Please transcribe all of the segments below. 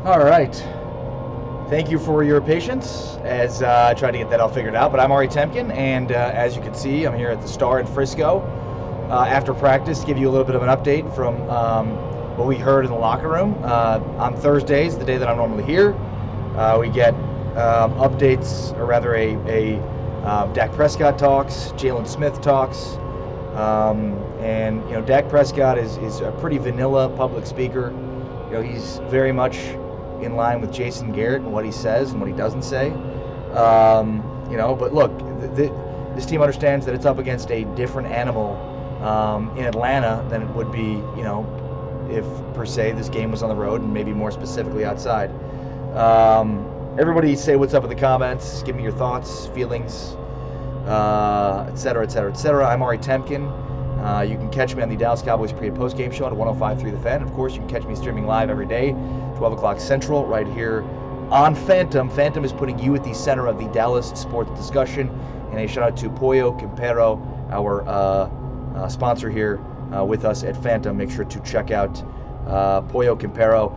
All right. Thank you for your patience as I tried to get that all figured out. But I'm Ari Temkin, and as you can see, I'm here at the Star in Frisco after practice to give you a little bit of an update from what we heard in the locker room. On Thursdays, the day that I'm normally here, we get updates, or rather a Dak Prescott talks, Jalen Smith talks, and Dak Prescott is a pretty vanilla public speaker. He's very much in line with Jason Garrett and what he says and what he doesn't say. But look, this team understands that it's up against a different animal in Atlanta than it would be, if per se this game was on the road and maybe more specifically outside. Everybody say what's up in the comments. Give me your thoughts, feelings, etc., etc., etc. I'm Ari Temkin. You can catch me on the Dallas Cowboys pre- and post-game show on 105.3 The Fan. Of course, you can catch me streaming live every day, 12 o'clock Central, right here on FANTOM. FANTOM is putting you at the center of the Dallas sports discussion. And a shout-out to Pollo Campero, our sponsor here with us at FANTOM. Make sure to check out Pollo Campero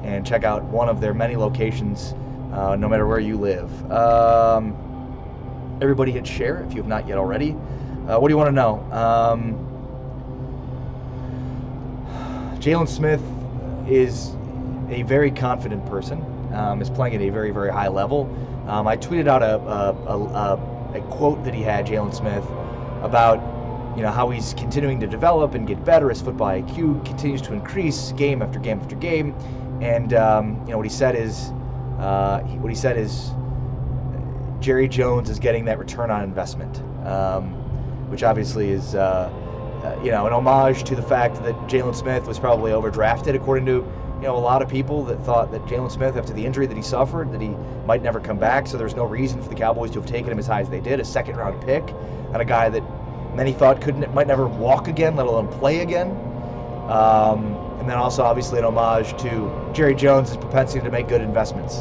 and check out one of their many locations, no matter where you live. Everybody hit share if you have not yet already. What do you want to know? Jalen Smith is a very confident person, is playing at a very, very high level. I tweeted out a quote that he had, Jalen Smith, about how he's continuing to develop and get better. His football IQ continues to increase game after game after game. And what he said is Jerry Jones is getting that return on investment. Which obviously is, an homage to the fact that Jalen Smith was probably overdrafted, according to, a lot of people that thought that Jalen Smith, after the injury that he suffered, that he might never come back. So there's no reason for the Cowboys to have taken him as high as they did, a second-round pick, and a guy that many thought might never walk again, let alone play again. And then also, obviously, an homage to Jerry Jones' propensity to make good investments.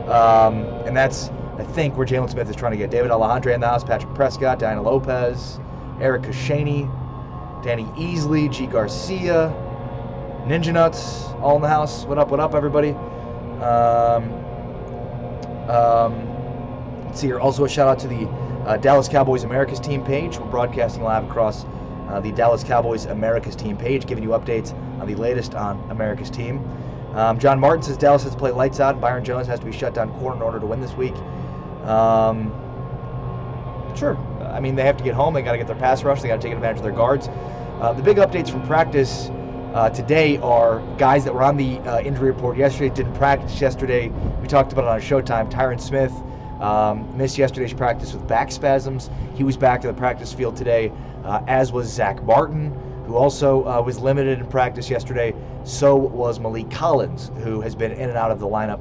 And that's, I think, where Jalen Smith is trying to get. David Alejandre in the house, Patrick Prescott, Diana Lopez, Eric Koscielny, Danny Easley, G. Garcia, Ninja Nuts, all in the house. What up, everybody? Let's see here. Also, a shout out to the Dallas Cowboys America's Team page. We're broadcasting live across the Dallas Cowboys America's Team page, giving you updates on the latest on America's Team. John Martin says Dallas has to play lights out. Byron Jones has to be shut down corner in order to win this week. Sure. I mean, they have to get home. They got to get their pass rush. They got to take advantage of their guards. The big updates from practice today are guys that were on the injury report yesterday, didn't practice yesterday. We talked about it on Showtime. Tyron Smith missed yesterday's practice with back spasms. He was back to the practice field today, as was Zack Martin, who also was limited in practice yesterday. So was Maliek Collins, who has been in and out of the lineup,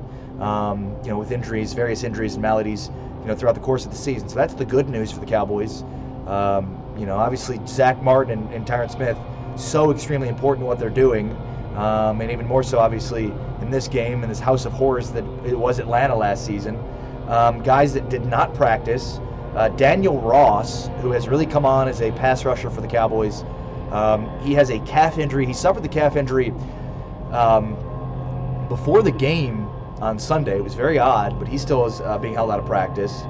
with injuries, various injuries and maladies, throughout the course of the season. So that's the good news for the Cowboys. Obviously Zack Martin and Tyron Smith, so extremely important to what they're doing, and even more so, obviously, in this game, in this house of horrors that it was Atlanta last season. Guys that did not practice, Daniel Ross, who has really come on as a pass rusher for the Cowboys. He has a calf injury. He suffered the calf injury before the game on Sunday. It was very odd, but he still is being held out of practice.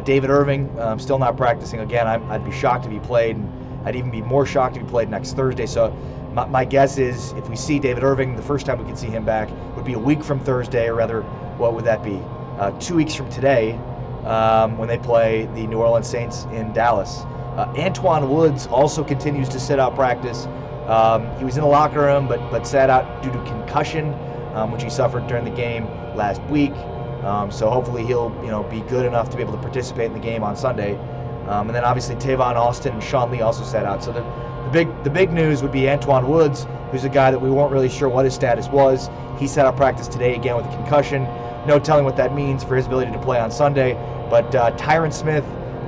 David Irving, still not practicing. Again, I'd be shocked if he played, and I'd even be more shocked if he played next Thursday. So my guess is if we see David Irving, the first time we can see him back would be a week from Thursday, or rather, what would that be? 2 weeks from today, when they play the New Orleans Saints in Dallas. Antoine Woods also continues to sit out practice. He was in the locker room, but sat out due to concussion, which he suffered during the game last week. So hopefully he'll be good enough to be able to participate in the game on Sunday. And then obviously Tavon Austin and Sean Lee also sat out. So the big news would be Antoine Woods, who's a guy that we weren't really sure what his status was. He sat out practice today again with a concussion. No telling what that means for his ability to play on Sunday. But Tyron Smith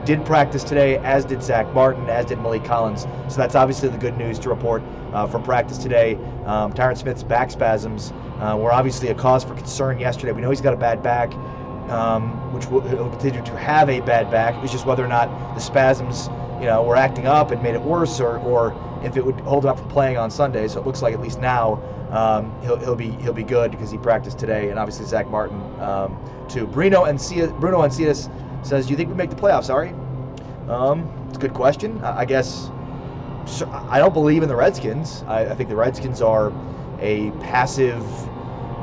did practice today, as did Zack Martin, as did Maliek Collins. So that's obviously the good news to report from practice today. Tyron Smith's back spasms were obviously a cause for concern yesterday. We know he's got a bad back, which he'll continue to have a bad back. It was just whether or not the spasms, were acting up and made it worse, or if it would hold him up from playing on Sunday. So it looks like at least now he'll be good because he practiced today, and obviously Zack Martin too. Bruno Ancidas says, "Do you think we make the playoffs, Ari?" It's a good question. I guess I don't believe in the Redskins. I think the Redskins are a passive,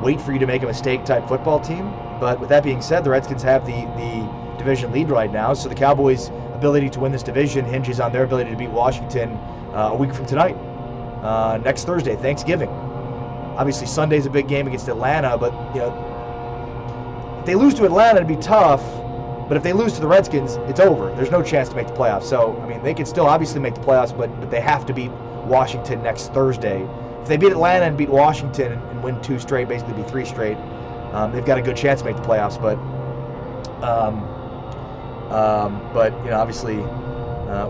wait for you to make a mistake type football team. But with that being said, the Redskins have the division lead right now, so the Cowboys' ability to win this division hinges on their ability to beat Washington a week from tonight, next Thursday, Thanksgiving. Obviously, Sunday's a big game against Atlanta, but if they lose to Atlanta, it'd be tough. But if they lose to the Redskins, it's over. There's no chance to make the playoffs. So, I mean, they can still obviously make the playoffs, but they have to beat Washington next Thursday. If they beat Atlanta and beat Washington and win 2 straight, basically be 3 straight, they've got a good chance to make the playoffs. But obviously,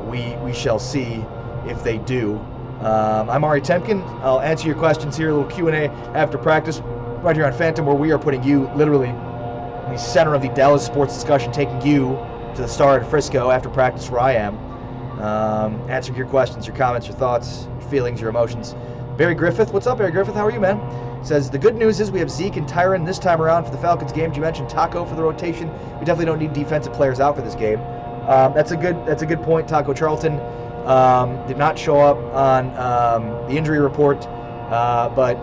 we shall see if they do. I'm Ari Temkin. I'll answer your questions here, a little Q&A after practice, right here on Phantom, where we are putting you literally in the center of the Dallas sports discussion, taking you to the Star in Frisco after practice where I am, answering your questions, your comments, your thoughts, your feelings, your emotions. Barry Griffith, what's up, Barry Griffith? How are you, man? Says, the good news is we have Zeke and Tyron this time around for the Falcons game. You mentioned Taco for the rotation. We definitely don't need defensive players out for this game. That's a good point. Taco Charlton did not show up on the injury report, but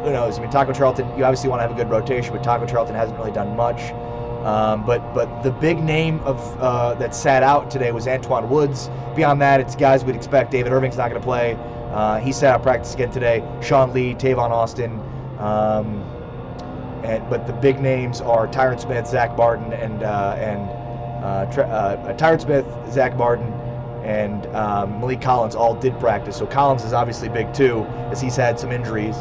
who knows? I mean, Taco Charlton, you obviously want to have a good rotation, but Taco Charlton hasn't really done much. But the big name of that sat out today was Antoine Woods. Beyond that, it's guys we'd expect. David Irving's not going to play. He sat out practice again today. Sean Lee, Tavon Austin. But the big names are Tyron Smith, Zack Martin, and Tyron Smith, Zack Martin, and Maliek Collins all did practice. So Collins is obviously big too, as he's had some injuries.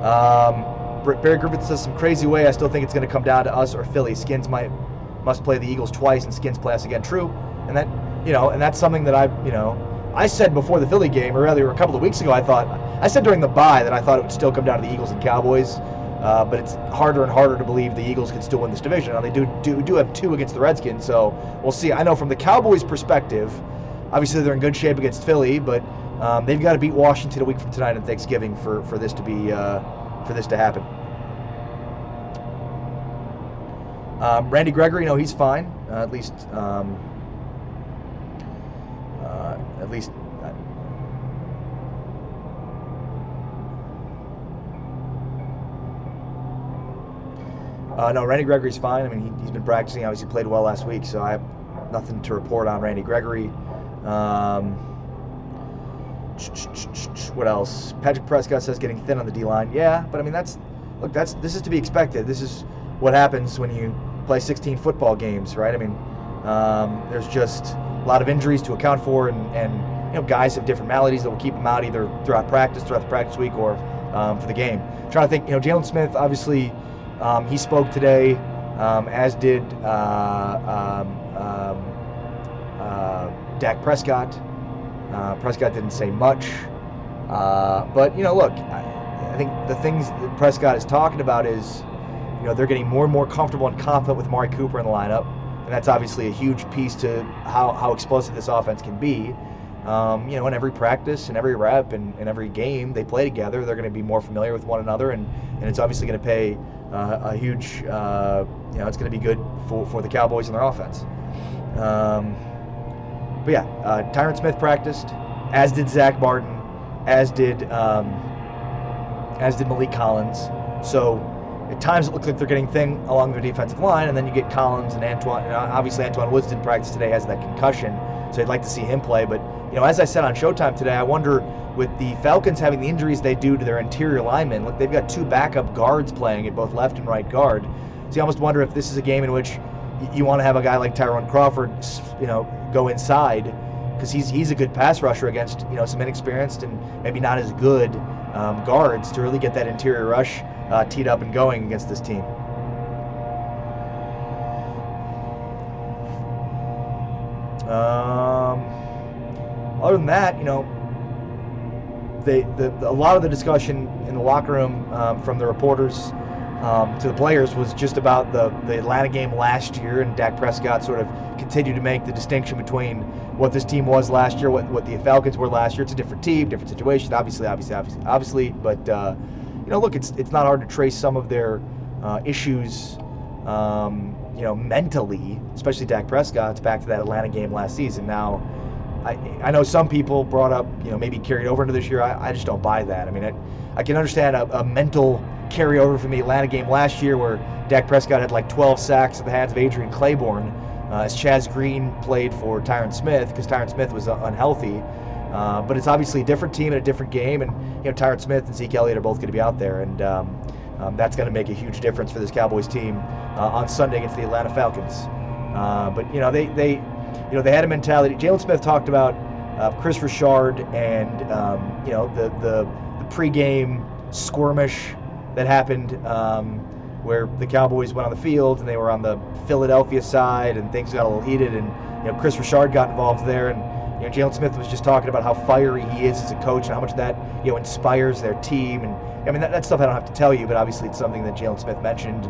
Barry Griffith says, some crazy way, I still think it's going to come down to us or Philly. Skins must play the Eagles twice, and Skins play us again. True, and that and that's something that I said before the Philly game, or rather a couple of weeks ago. I said during the bye that I thought it would still come down to the Eagles and Cowboys, but it's harder and harder to believe the Eagles can still win this division. Now they do have 2 against the Redskins, so we'll see. I know from the Cowboys' perspective, obviously they're in good shape against Philly, but they've got to beat Washington a week from tonight on Thanksgiving for this to be for this to happen. Randy Gregory, he's fine. At least. No, Randy Gregory's fine. I mean, he's been practicing. Obviously, played well last week, so I have nothing to report on Randy Gregory. What else? Patrick Prescott says getting thin on the D-line. Yeah, but I mean, this is to be expected. This is what happens when you play 16 football games, right? I mean, there's just a lot of injuries to account for, and guys have different maladies that will keep them out either throughout the practice week, or for the game. I'm trying to think, Jalen Smith, obviously, he spoke today, as did Dak Prescott. Prescott didn't say much, but look, I think the things that Prescott is talking about is, they're getting more and more comfortable and confident with Amari Cooper in the lineup, and that's obviously a huge piece to how explosive this offense can be. In every practice and every rep and every game they play together, they're going to be more familiar with one another, and it's obviously going to pay a huge, it's going to be good for the Cowboys and their offense. But yeah, Tyron Smith practiced, as did Zack Martin, as did Maliek Collins. So at times it looks like they're getting thin along their defensive line, and then you get Collins and Antoine. Obviously, Antoine Woods didn't practice today, has that concussion, so I'd like to see him play. But as I said on Showtime today, I wonder, with the Falcons having the injuries they do to their interior linemen, look, they've got 2 backup guards playing at both left and right guard. So you almost wonder if this is a game in which you want to have a guy like Tyrone Crawford, go inside, because he's a good pass rusher against some inexperienced and maybe not as good guards, to really get that interior rush teed up and going against this team. Other than that, a lot of the discussion in the locker room from the reporters to the players was just about the Atlanta game last year, and Dak Prescott sort of continue to make the distinction between what this team was last year, what the Falcons were last year. It's a different team, different situation, obviously. But look, it's not hard to trace some of their issues, mentally, especially Dak Prescott. It's back to that Atlanta game last season. Now, I know some people brought up, maybe carried over into this year. I just don't buy that. I mean, I can understand a mental carryover from the Atlanta game last year where Dak Prescott had like 12 sacks at the hands of Adrian Claiborne as Chaz Green played for Tyron Smith because Tyron Smith was unhealthy. But it's obviously a different team and a different game, and Tyron Smith and Zeke Elliott are both going to be out there, and that's going to make a huge difference for this Cowboys team on Sunday against the Atlanta Falcons. But they had a mentality. Jalen Smith talked about Chris Richard and the pregame skirmish that happened where the Cowboys went on the field and they were on the Philadelphia side and things got a little heated, and Chris Richard got involved there, and Jalen Smith was just talking about how fiery he is as a coach and how much that inspires their team. And I mean that stuff I don't have to tell you, but obviously it's something that Jalen Smith mentioned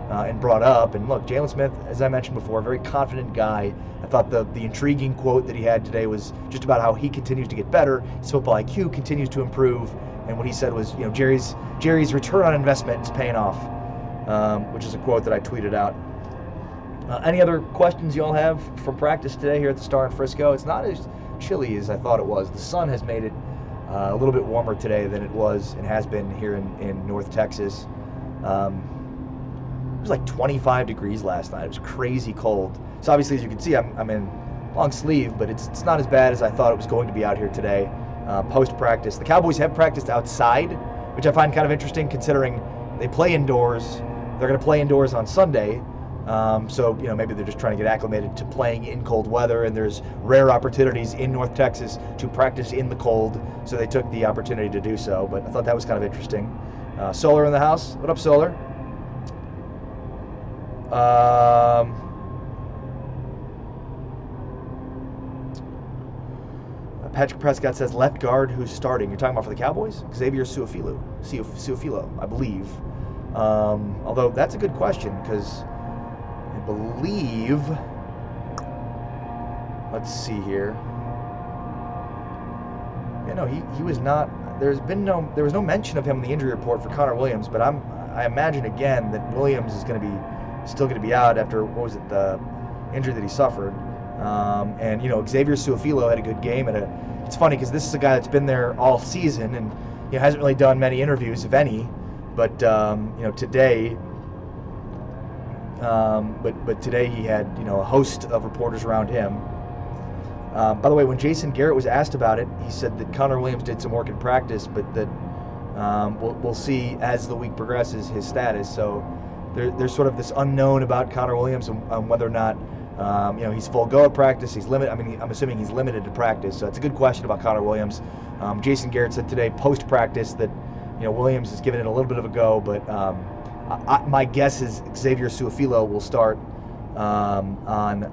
and brought up. And look, Jalen Smith, as I mentioned before, a very confident guy. I thought the intriguing quote that he had today was just about how he continues to get better, his football IQ continues to improve, and what he said was, Jerry's return on investment is paying off, which is a quote that I tweeted out. Any other questions you all have from practice today here at the Star in Frisco? It's not as chilly as I thought it was. The sun has made it a little bit warmer today than it was and has been here in North Texas. It was like 25 degrees last night. It was crazy cold. So obviously, as you can see, I'm in long sleeve, but it's not as bad as I thought it was going to be out here today. Post-practice, the Cowboys have practiced outside, which I find kind of interesting considering they play indoors. They're going to play indoors on Sunday. So maybe they're just trying to get acclimated to playing in cold weather, and there's rare opportunities in North Texas to practice in the cold, so they took the opportunity to do so. But I thought that was kind of interesting. Solar in the house. What up, Solar? Patrick Prescott says left guard who's starting. You're talking about for the Cowboys? Xavier Su'a-Filo, I believe. Although that's a good question because I believe, let's see here. He was not. There was no mention of him in the injury report for Connor Williams, but I imagine again that Williams is still going to be out after the injury that he suffered. And Xavier Su'a-Filo had a good game, and it's funny because this is a guy that's been there all season and hasn't really done many interviews, if any. But today. But today he had a host of reporters around him. By the way, when Jason Garrett was asked about it, he said that Connor Williams did some work in practice, but that we'll see as the week progresses his status. So there's sort of this unknown about Connor Williams and whether or not he's full go at practice. He's limited. I mean, I'm assuming he's limited to practice. So it's a good question about Connor Williams. Jason Garrett said today post practice that Williams is giving it a little bit of a go, but my guess is Xavier Su'a-Filo will start on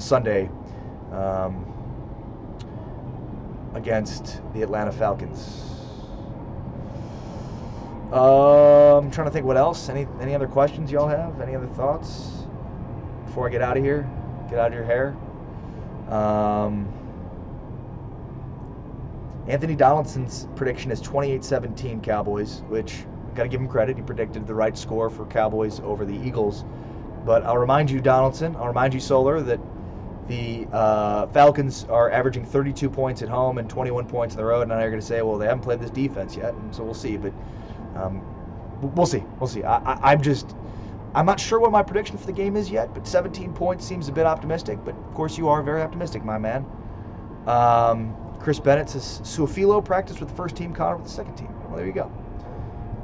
Sunday against the Atlanta Falcons. I'm trying to think what else. Any other questions y'all have? Any other thoughts before I get out of here? Get out of your hair. Anthony Donaldson's prediction is 28-17 Cowboys, which got to give him credit. He predicted the right score for Cowboys over the Eagles. But I'll remind you, Donaldson, I'll remind you, Solar, that the Falcons are averaging 32 points at home and 21 points on the road. And now you're going to say, well, they haven't played this defense yet, and so we'll see. But we'll see. We'll see. I'm not sure what my prediction for the game is yet, but 17 points seems a bit optimistic. But, of course, you are very optimistic, my man. Chris Bennett says, Su'a-Filo practiced with the first team, Connor with the second team. Well, there you go.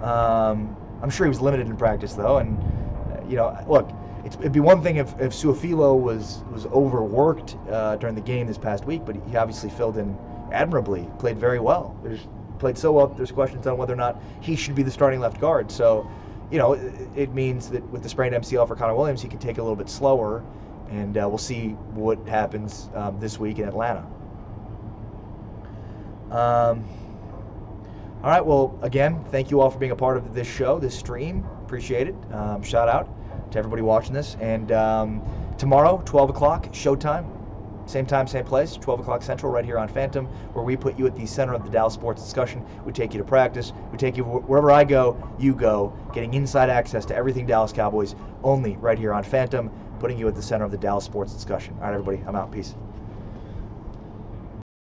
I'm sure he was limited in practice, though. And, look, it'd be one thing if Su'a-Filo was overworked during the game this past week, but he obviously filled in admirably, played very well. Played so well, there's questions on whether or not he should be the starting left guard. So, it means that with the sprained MCL for Connor Williams, he can take it a little bit slower, and we'll see what happens this week in Atlanta. All right, well, again, thank you all for being a part of this show, this stream. Appreciate it. Shout out to everybody watching this. And Tomorrow, 12 o'clock, showtime. Same time, same place, 12 o'clock Central, right here on Phantom, where we put you at the center of the Dallas sports discussion. We take you to practice. We take you wherever I go, you go, getting inside access to everything Dallas Cowboys, only right here on Phantom, putting you at the center of the Dallas sports discussion. All right, everybody, I'm out. Peace.